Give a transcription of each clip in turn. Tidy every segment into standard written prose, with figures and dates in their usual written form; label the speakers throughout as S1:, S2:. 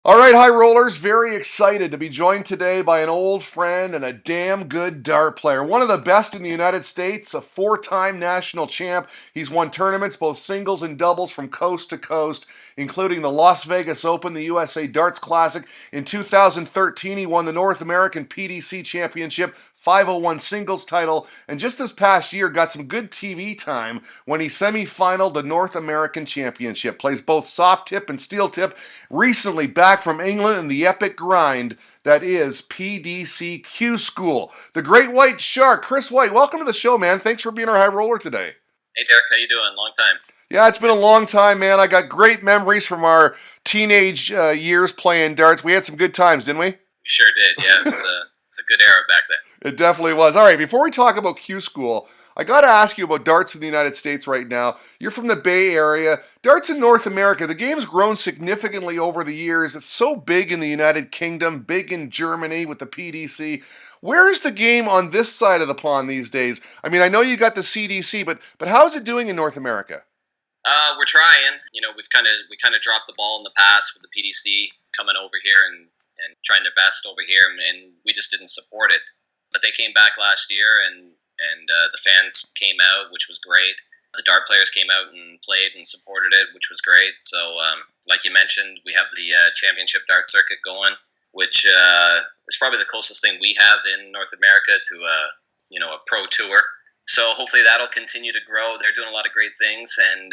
S1: All right, high rollers, very excited to be joined today by an old friend and a damn good dart player. One of the best in the United States, a four-time national champ. He's won tournaments, both singles and doubles, from coast to coast, including the Las Vegas Open, the USA Darts Classic. In 2013, he won the North American PDC Championship, 501 singles title, and just this past year got some good TV time when he semi-finaled the North American Championship. Plays both soft tip and steel tip. Recently back from England in the epic grind that is PDC QSchool. The Great White Shark, Chris White, welcome to the show, man. Thanks for being our high roller today.
S2: Hey Derek, how you doing? Long time.
S1: Yeah, it's been a long time, man. I got great memories from our teenage years playing darts. We had some good times, didn't we?
S2: We sure did. Yeah, it was a good era back then.
S1: It definitely was. All right, before we talk about QSchool, I got to ask you about darts in the United States right now. You're from the Bay Area. Darts in North America, the game's grown significantly over the years. It's so big in the United Kingdom, big in Germany with the PDC. Where is the game on this side of the pond these days? I mean, I know you got the CDC, but how's it doing in North America?
S2: We're trying. You know, we kind of dropped the ball in the past with the PDC coming over here and trying their best over here, and we just didn't support it. But they came back last year, and the fans came out, which was great. The dart players came out and played and supported it, which was great. So, like you mentioned, we have the championship dart circuit going, which is probably the closest thing we have in North America to a pro tour. So hopefully that'll continue to grow. They're doing a lot of great things, and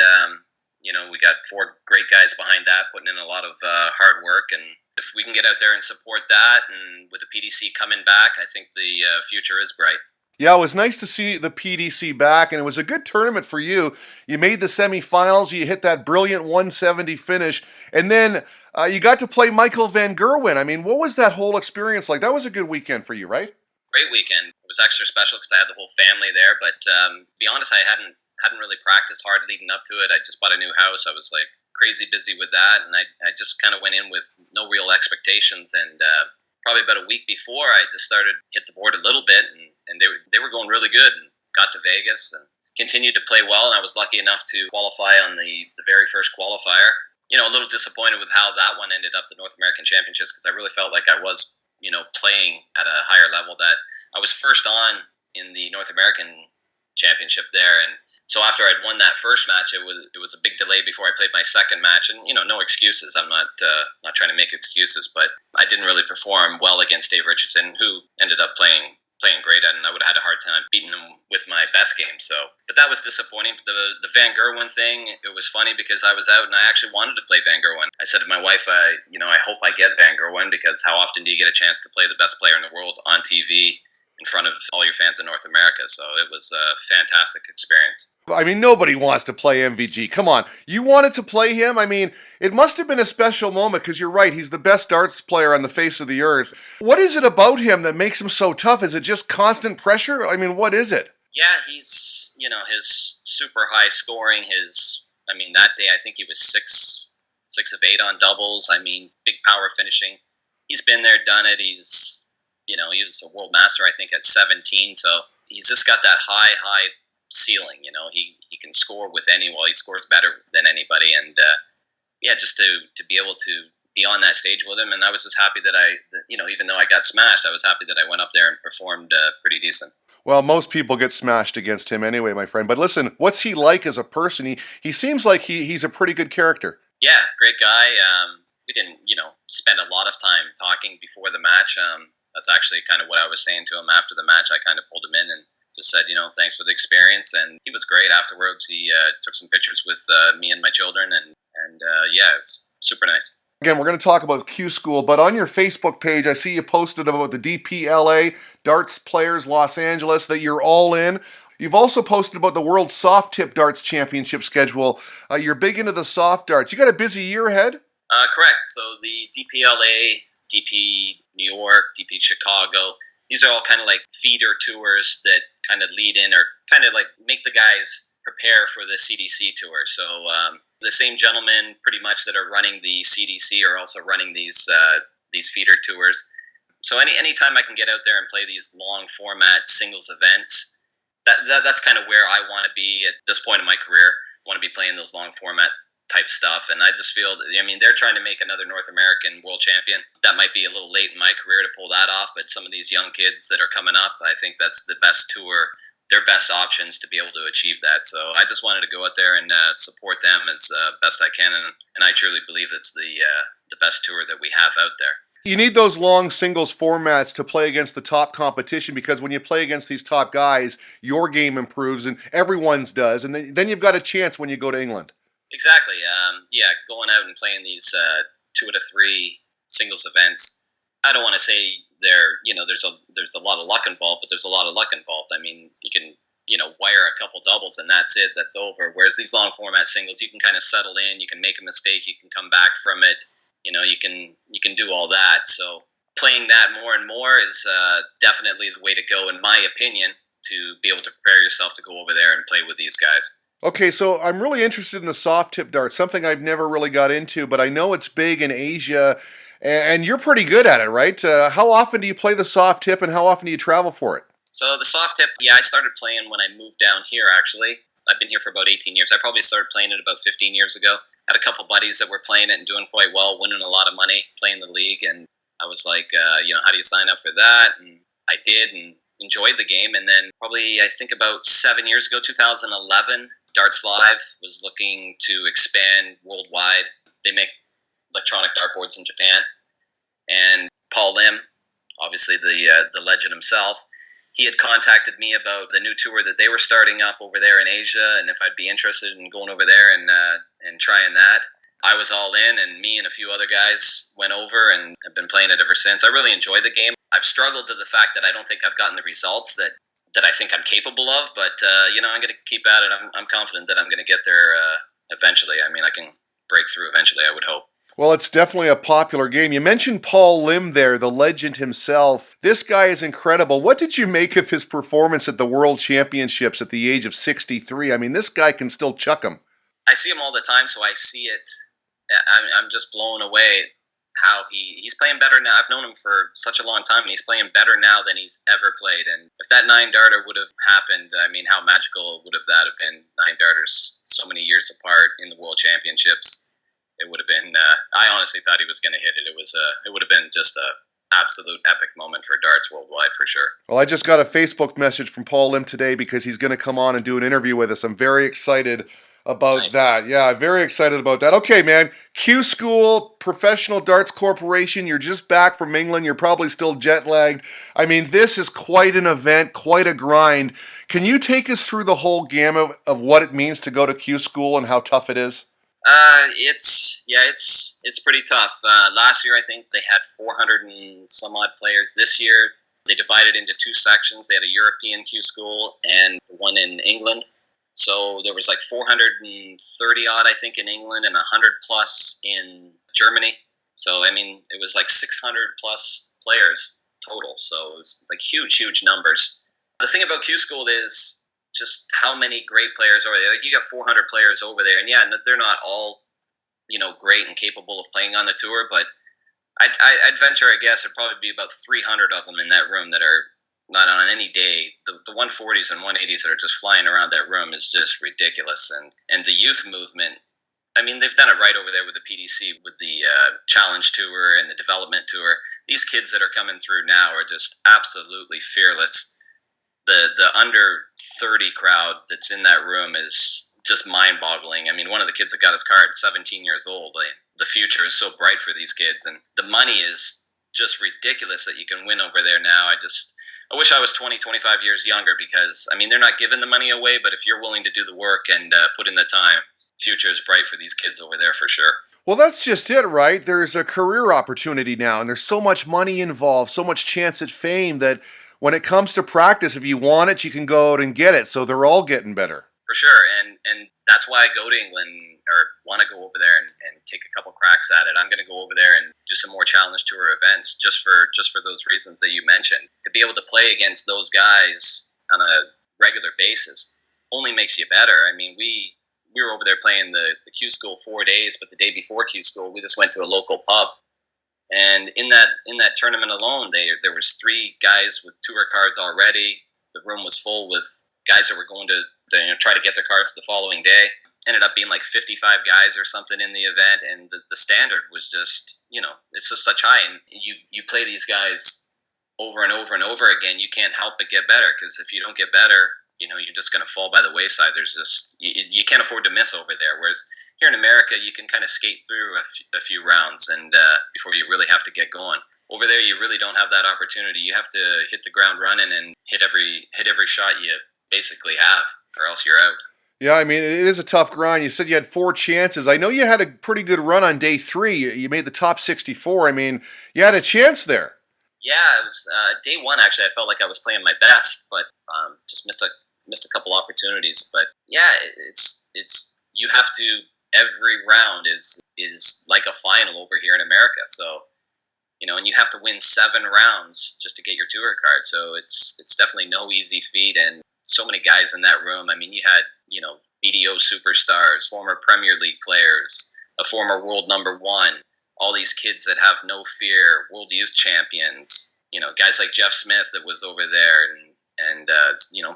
S2: we got four great guys behind that, putting in a lot of hard work. And if we can get out there and support that, and with the PDC coming back, I think the future is bright.
S1: Yeah, it was nice to see the PDC back, and it was a good tournament for you. You made the semifinals, you hit that brilliant 170 finish, and then you got to play Michael Van Gerwen. I mean, what was that whole experience like? That was a good weekend for you, right?
S2: Great weekend. It was extra special because I had the whole family there, but to be honest, I hadn't really practiced hard leading up to it. I just bought a new house. I was like crazy busy with that, and I just kind of went in with no real expectations, and probably about a week before, I just started hit the board a little bit, and they were going really good, and got to Vegas and continued to play well, and I was lucky enough to qualify on the very first qualifier. You know, a little disappointed with how that one ended up, the North American Championships, because I really felt like I was, playing at a higher level. That I was first on in the North American Championship there, and so after I'd won that first match, it was a big delay before I played my second match, and no excuses. I'm not trying to make excuses, but I didn't really perform well against Dave Richardson, who ended up playing great at it, and I would have had a hard time beating him with my best game. So, but that was disappointing. But the Van Gerwen thing, it was funny because I was out and I actually wanted to play Van Gerwen. I said to my wife, I hope I get Van Gerwen, because how often do you get a chance to play the best player in the world on TV in front of all your fans in North America? So it was a fantastic experience.
S1: I mean, nobody wants to play MVG. Come on. You wanted to play him? I mean, it must have been a special moment, because you're right, he's the best darts player on the face of the earth. What is it about him that makes him so tough? Is it just constant pressure? I mean, what is it?
S2: Yeah, he's, his super high scoring, that day I think he was 6 of 8 on doubles. I mean, big power finishing. He's been there, done it. He was a world master, I think, at 17. So he's just got that high ceiling. He can score with anyone. He scores better than anybody. And just to be able to be on that stage with him. And I was just happy that even though I got smashed, I was happy that I went up there and performed pretty decent.
S1: Well, most people get smashed against him anyway, my friend. But listen, what's he like as a person? He seems like he's a pretty good character.
S2: Yeah, great guy. We didn't, spend a lot of time talking before the match. That's actually kind of what I was saying to him after the match. I kind of pulled him in and just said, thanks for the experience. And he was great afterwards. He took some pictures with me and my children. And it was super nice.
S1: Again, we're going to talk about QSchool, but on your Facebook page, I see you posted about the DPLA, Darts Players Los Angeles, that you're all in. You've also posted about the World Soft Tip Darts Championship schedule. You're big into the soft darts. You got a busy year ahead?
S2: Correct. So the DPLA, DP New York, DP Chicago, these are all kind of like feeder tours that kind of lead in or kind of like make the guys prepare for the CDC tour. So the same gentlemen pretty much that are running the CDC are also running these feeder tours. So anytime I can get out there and play these long format singles events, that's kind of where I want to be at this point in my career. I want to be playing those long formats. type stuff. And I just feel that, I mean, they're trying to make another North American world champion. That might be a little late in my career to pull that off, but some of these young kids that are coming up, I think that's the best tour, their best options to be able to achieve that. So I just wanted to go out there and support them as best I can, and I truly believe it's the best tour that we have out there.
S1: You need those long singles formats to play against the top competition, because when you play against these top guys, your game improves and everyone's does. And then you've got a chance when you go to England.
S2: Exactly. Yeah, going out and playing these 2 out of 3 singles events. I don't want to say there's a lot of luck involved, but there's a lot of luck involved. I mean, you can wire a couple doubles and that's it. That's over. Whereas these long format singles, you can kind of settle in. You can make a mistake. You can come back from it. You can do all that. So playing that more and more is definitely the way to go, in my opinion, to be able to prepare yourself to go over there and play with these guys.
S1: Okay, so I'm really interested in the soft tip dart, something I've never really got into, but I know it's big in Asia, and you're pretty good at it, right? How often do you play the soft tip, and how often do you travel for it?
S2: So the soft tip, yeah, I started playing when I moved down here, actually. I've been here for about 18 years. I probably started playing it about 15 years ago. I had a couple buddies that were playing it and doing quite well, winning a lot of money, playing the league, and I was like, how do you sign up for that? And I did, and enjoyed the game. And then probably, I think about 7 years ago, 2011, Darts Live was looking to expand worldwide. They make electronic dartboards in Japan. And Paul Lim, obviously the legend himself, he had contacted me about the new tour that they were starting up over there in Asia, and if I'd be interested in going over there and trying that. I was all in, and me and a few other guys went over and have been playing it ever since. I really enjoy the game. I've struggled to the fact that I don't think I've gotten the results that I think I'm capable of, but I'm going to keep at it. I'm confident that I'm going to get there eventually. I mean, I can break through eventually, I would hope.
S1: Well, it's definitely a popular game. You mentioned Paul Lim there, the legend himself. This guy is incredible. What did you make of his performance at the World Championships at the age of 63? I mean, this guy can still chuck him.
S2: I see him all the time, so I see it. I'm just blown away how he's playing better now. I've known him for such a long time, and he's playing better now than he's ever played. And if that 9-darter would have happened, I mean, how magical would have that have been? 9-darters so many years apart in the World Championships. It would have been. I honestly thought he was going to hit it. It would have been just a absolute epic moment for darts worldwide for sure.
S1: Well, I just got a Facebook message from Paul Lim today because he's going to come on and do an interview with us. I'm very excited about that. Yeah, very excited about that. Okay, man. QSchool, Professional Darts Corporation. You're just back from England. You're probably still jet lagged. I mean, this is quite an event, quite a grind. Can you take us through the whole gamut of what it means to go to QSchool and how tough it is?
S2: It's pretty tough. Last year, I think they had 400 and some odd players. This year, they divided into 2 sections. They had a European QSchool and one in England. So there was like 430 odd, I think, in England and 100 plus in Germany. So, I mean, it was like 600 plus players total. So it was like huge numbers. The thing about QSchool is just how many great players are there. Like, you got 400 players over there, and yeah, they're not all, great and capable of playing on the tour, but I'd venture, I guess, there'd probably be about 300 of them in that room that are not on any day. The 140s and 180s that are just flying around that room is just ridiculous. And the youth movement, I mean, they've done it right over there with the PDC, with the Challenge Tour and the Development Tour. These kids that are coming through now are just absolutely fearless. The under 30 crowd that's in that room is just mind-boggling. I mean, one of the kids that got his card, 17 years old, the future is so bright for these kids, and the money is just ridiculous that you can win over there now. I wish I was 20, 25 years younger, because, I mean, they're not giving the money away, but if you're willing to do the work and put in the time, future is bright for these kids over there for sure.
S1: Well, that's just it, right? There's a career opportunity now, and there's so much money involved, so much chance at fame that when it comes to practice, if you want it, you can go out and get it. So they're all getting better.
S2: For sure, and that's why I go to England, or want to go over there and take a couple cracks at it. I'm going to go over there and do some more Challenge Tour events just for those reasons that you mentioned. To be able to play against those guys on a regular basis only makes you better. I mean, we were over there playing the QSchool 4 days, but the day before QSchool, we just went to a local pub. And in that tournament alone, there was 3 guys with tour cards already. The room was full with guys that were going to try to get their cards the following day. ended up being like 55 guys or something in the event, and the standard was just, it's just such high, and you play these guys over and over and over again. You can't help but get better, because if you don't get better, you're just going to fall by the wayside. There's just you can't afford to miss over there. Whereas here in America, you can kind of skate through a few rounds and before you really have to get going. Over there, you really don't have that opportunity. You have to hit the ground running and hit every shot you basically have, or else you're out.
S1: Yeah, I mean, it is a tough grind. You said you had 4 chances. I know you had a pretty good run on day 3. You made the top 64. I mean, you had a chance there.
S2: Yeah, it was day 1. Actually, I felt like I was playing my best, but just missed a couple opportunities. But yeah, it's you have to, every round is like a final over here in America. So and you have to win 7 rounds just to get your tour card. So it's definitely no easy feat, and so many guys in that room. I mean, you had BDO superstars, former Premier League players, a former world #1, all these kids that have no fear, world youth champions. Guys like Jeff Smith that was over there and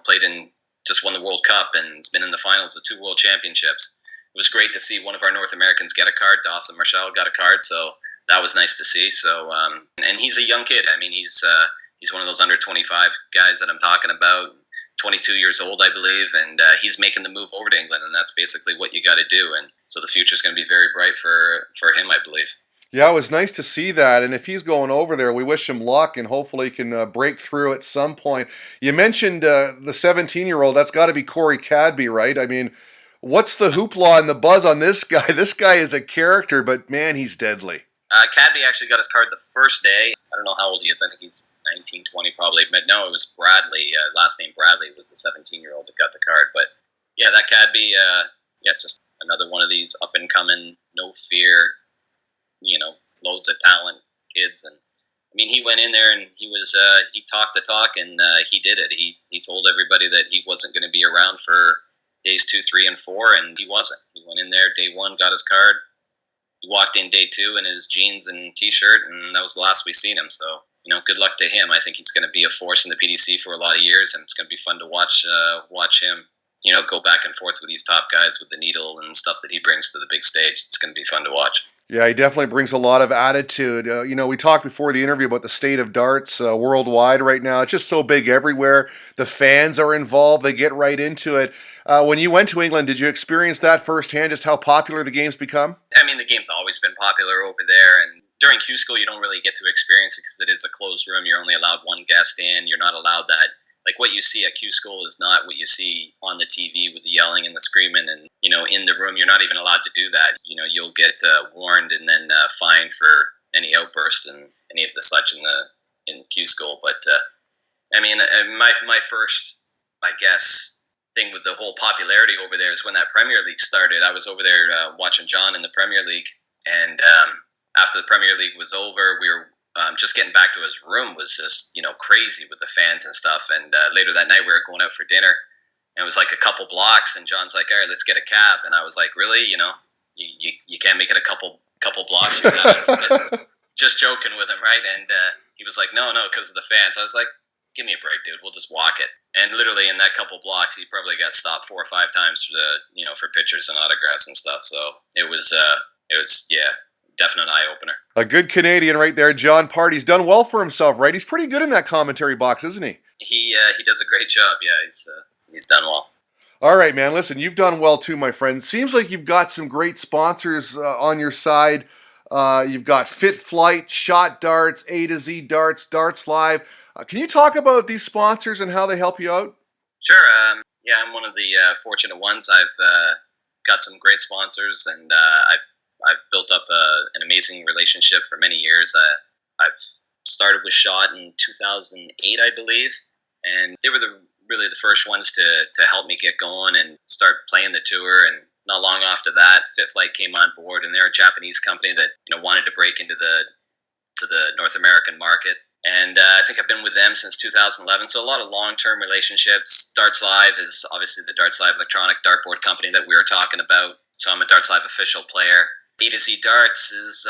S2: played in, just won the World Cup and has been in the finals of 2 world championships. It was great to see one of our North Americans get a card. Dawson Marshall got a card, so that was nice to see. So, and he's a young kid. I mean, he's one of those under 25 guys that I'm talking about. 22 years old, I believe, and he's making the move over to England, and that's basically what you got to do. And so the future is going to be very bright for him, I believe.
S1: Yeah, it was nice to see that. And if he's going over there, we wish him luck, and hopefully he can break through at some point. You mentioned the 17-year-old. That's got to be Corey Cadby, right? I mean, what's the hoopla and the buzz on this guy? This guy is a character, but man, he's deadly.
S2: Cadby actually got his card the first day. I don't know how old he is. I think he's 19, 20 probably. But no, it was Bradley. Last name Bradley was the 17-year-old that got the card. But yeah, that Cadby, just another one of these up-and-coming, no fear, loads of talent kids. And I mean, he went in there and he talked the talk, and he did it. He told everybody that he wasn't going to be around for days 2, 3, and 4, and he wasn't. He went in there day 1, got his card. He walked in day 2 in his jeans and t-shirt, and that was the last we seen him. So, good luck to him. I think he's going to be a force in the PDC for a lot of years, and it's going to be fun to watch him, go back and forth with these top guys with the needle and stuff that he brings to the big stage. It's going to be fun to watch.
S1: Yeah, he definitely brings a lot of attitude. We talked before the interview about the state of darts worldwide right now. It's just so big everywhere. The fans are involved. They get right into it. When you went to England, did you experience that firsthand, just how popular the game's become?
S2: I mean, the game's always been popular over there. And during QSchool, you don't really get to experience it because it is a closed room. You're only allowed 1 guest in. You're not allowed that. Like, what you see at QSchool is not what you see on the TV with the yelling and the screaming. And, in the room, you're not even allowed to do that. You'll get warned and then fined for any outbursts and any of the such in QSchool. But, I mean, my first, I guess, thing with the whole popularity over there is when that Premier League started. I was over there watching John in the Premier League. And after the Premier League was over, we were just getting back to his room was just, crazy with the fans and stuff. And later that night we were going out for dinner, and it was like a couple blocks, and John's like, all right, let's get a cab. And I was like, really? You can't make it a couple blocks. Just joking with him, right? And he was like, no, because of the fans. I was like, give me a break, dude. We'll just walk it. And literally in that couple blocks, he probably got stopped 4 or 5 times for pictures and autographs and stuff. So it was definite eye-opener.
S1: A good Canadian right there, John Part. He's done well for himself, right? He's pretty good in that commentary box, isn't he?
S2: He does a great job. Yeah, he's done well.
S1: All right, man. Listen, you've done well too, my friend. Seems like you've got some great sponsors on your side. You've got Fit Flight, Shot Darts, A to Z Darts, Darts Live. Can you talk about these sponsors and how they help you out?
S2: Sure. I'm one of the fortunate ones. I've got some great sponsors, and I've built up an amazing relationship for many years. I've started with Shot in 2008, I believe, and they were really the first ones to help me get going and start playing the tour. And not long after that, Fit Flight came on board, and they're a Japanese company that wanted to break into the North American market. And I think I've been with them since 2011. So a lot of long-term relationships. Darts Live is obviously the Darts Live electronic dartboard company that we were talking about. So I'm a Darts Live official player. A to Z Darts is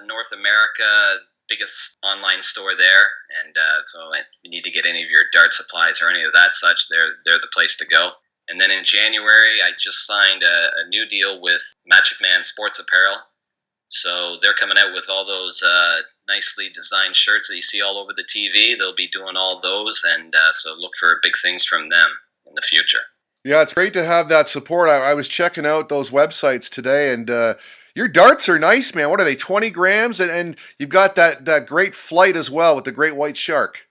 S2: North America biggest online store there, and so if you need to get any of your dart supplies or any of that such, they're the place to go. And then in January, I just signed a new deal with Magic Man Sports Apparel. So they're coming out with all those nicely designed shirts that you see all over the TV. They'll be doing all those, and so look for big things from them in the future.
S1: Yeah, it's great to have that support. I was checking out those websites today, and your darts are nice, man. What are they, 20 grams? And you've got that great flight as well with the great white shark.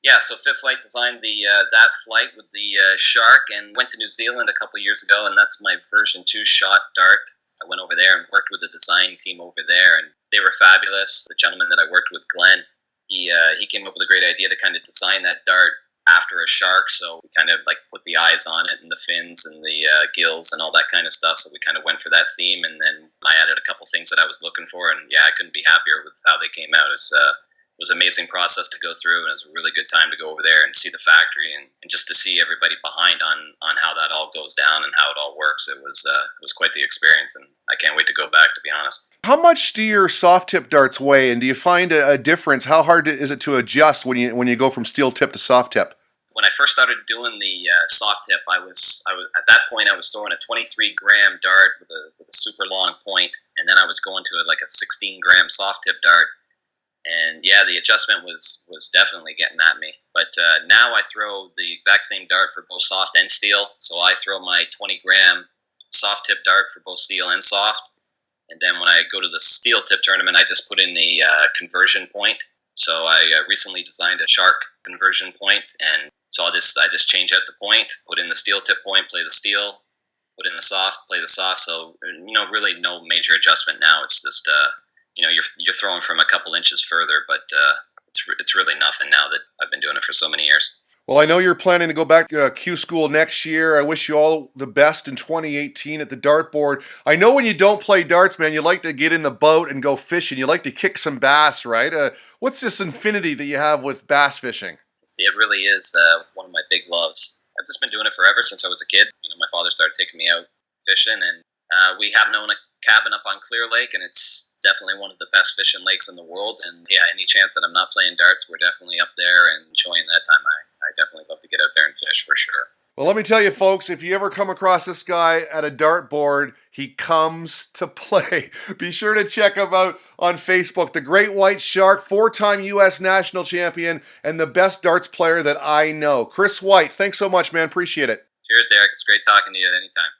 S2: Yeah, so Fifth Flight designed the that flight with the shark, and went to New Zealand a couple years ago, and that's my version 2 shot dart. I went over there and worked with the design team over there, and they were fabulous. The gentleman that I worked with, Glenn, he came up with a great idea to kind of design that dart after a shark, so we kind of like put the eyes on it and the fins and the gills and all that kind of stuff, so we kind of went for that theme, and then I added a couple things that I was looking for, and yeah, I couldn't be happier with how they came out. It was an amazing process to go through, and it was a really good time to go over there and see the factory, and just to see everybody behind on how that all goes down and how it all works. It was quite the experience, and I can't wait to go back, to be honest.
S1: How much do your soft tip darts weigh, and do you find a difference? How hard is it to adjust when you go from steel tip to soft tip?
S2: When I first started doing the soft tip, I was at that point I was throwing a 23-gram dart with a super long point, and then I was going to like a 16-gram soft tip dart. And yeah, the adjustment was definitely getting at me. But now I throw the exact same dart for both soft and steel. So I throw my 20-gram soft tip dart for both steel and soft. And then when I go to the steel tip tournament, I just put in the conversion point. So I recently designed a shark conversion point, and so I just change out the point, put in the steel tip point, play the steel, put in the soft, play the soft. So really no major adjustment now. It's just you're throwing from a couple inches further, but it's really nothing now that I've been doing it for so many years.
S1: Well, I know you're planning to go back to QSchool next year. I wish you all the best in 2018 at the dartboard. I know when you don't play darts, man, you like to get in the boat and go fishing. You like to kick some bass, right? What's this infinity that you have with bass fishing?
S2: It really is one of my big loves. I've just been doing it forever since I was a kid. My father started taking me out fishing, and we happen to own a cabin up on Clear Lake, and it's definitely one of the best fishing lakes in the world. And yeah, any chance that I'm not playing darts, we're definitely up there and enjoying that time. I definitely love to get out there and fish for sure.
S1: Well, let me tell you, folks, if you ever come across this guy at a dartboard, he comes to play. Be sure to check him out on Facebook. The Great White Shark, 4-time U.S. national champion, and the best darts player that I know. Chris White, thanks so much, man. Appreciate it.
S2: Cheers, Derek. It's great talking to you at any time.